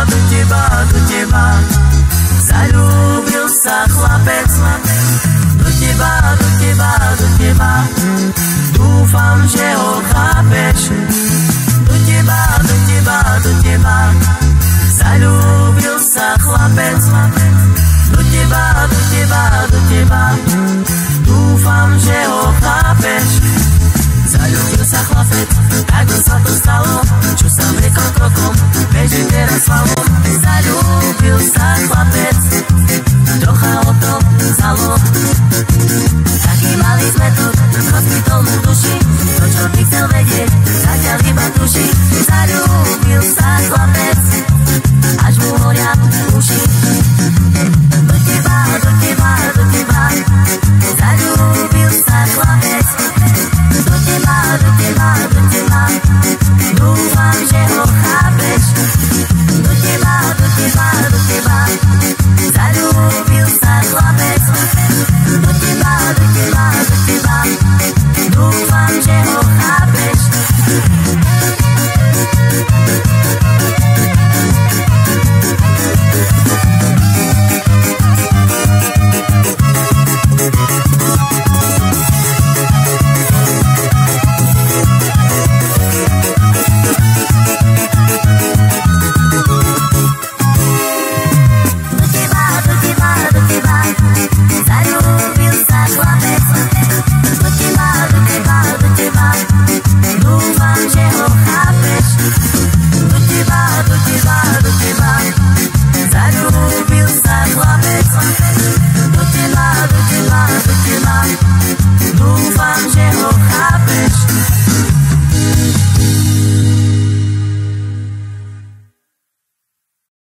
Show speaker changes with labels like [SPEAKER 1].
[SPEAKER 1] do teba Залюбился хлопец Do teba Dúfam, že ho chápeš Do teba Залюбился хлопec Do teba Dúfam, že ho chápeš Залюбился chlapec, tak sa to stalo Čo sa viekom krokom beží teraz slavu